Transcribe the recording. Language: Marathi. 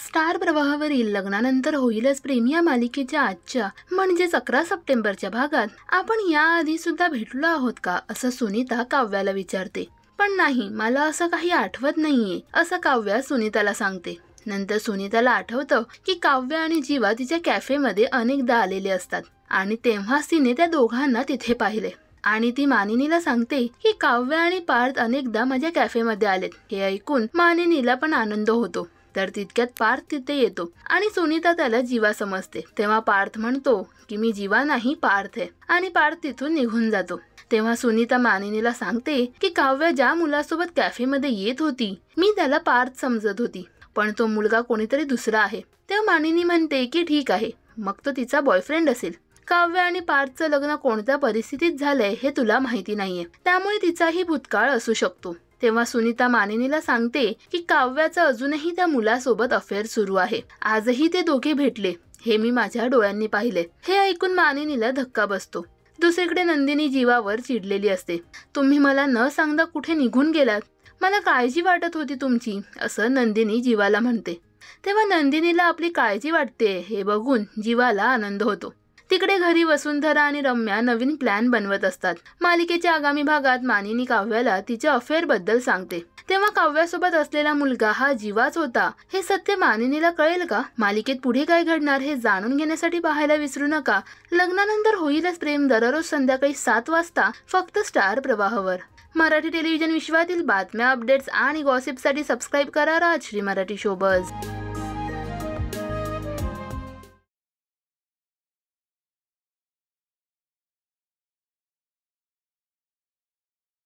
स्टार प्रवाहावरील लग्नानंतर होईलच प्रेम या मालिकेच्या आजच्या म्हणजेच 11 सप्टेंबरच्या भागात आपण याआधी सुद्धा भेटलो आहोत का असं सुनीता काव्याला विचारते। पण नाही, मला असं काही आठवत नाहीये असं काव्या सुनीताला सांगते। नंतर सुनीताला आठवतं की काव्या आणि जीवा तिच्या कॅफेमध्ये अनेकदा आलेले असतात आणि तेव्हाच तिने त्या दोघांना तिथे पाहिले आणि ती मानिनीला सांगते की काव्या आणि पार्थ अनेकदा माझ्या कॅफेमध्ये आलेत। हे ऐकून मानिनीला पण आनंद होतो। तर तितक्यात पार्थ तिथे येतो आणि सुनीता त्याला जीवा समजते। तेव्हा पार्थ म्हणतो की मी जीवा नाही पार्थ आहे आणि पार्थ तिथून निघून जातो। तेव्हा सुनीता मानिनीला सांगते की काव्या ज्या मुलासोबत कॅफेमध्ये येत होती मी त्याला पार्थ समजत होती, पण तो मुलगा कोणीतरी दुसरा आहे। तेव्हा मानिनी म्हणते की ठीक आहे, मग तो तिचा बॉयफ्रेंड असेल। काव्या आणि पार्थचं लग्न कोणत्या परिस्थितीत झालंय हे तुला माहिती नाहीये, त्यामुळे तिचाही भूतकाळ असू शकतो। तेव्हा सुनीता मानिनीला सांगते की काव्याचं अजूनही त्या मुलासोबत अफेअर सुरू आहे। आजही ते दोघे भेटले, हे मी माझ्या डोळ्यांनी पाहिले। हे ऐकून मानिनीला धक्का बसतो। दुसरीकडे नंदिनी जीवावर चिडलेली असते। तुम्ही मला न सांगता कुठे निघून गेलात, मला काळजी वाटत होती तुमची असं नंदिनी जीवाला म्हणते। तेव्हा नंदिनीला आपली काळजी वाटते हे बघून जीवाला आनंद होतो। तिकडे घरी वसुंधरा आणि रम्या नवीन प्लॅन बनवत असतात। मालिकेच्या आगामी भागात मानिनी काव्याला तिच्या अफेअर बद्दल सांगते। तेव्हा काव्यासोबत असलेला मुलगा हा जीवाच होता हे सत्य मानिनीला कळेल का? मालिकेत पुढे काय घडणार हे जाणून घेण्यासाठी पाहायला विसरू नका लग्नानंतर होईलच प्रेम, दररोज संध्याकाळी 7 वाजता फक्त स्टार प्रवाहावर। मराठी टेलिव्हिजन विश्वातील बातम्या, अपडेट्स आणि गॉसिपसाठी सबस्क्राईब करा राजश्री मराठी शोबज।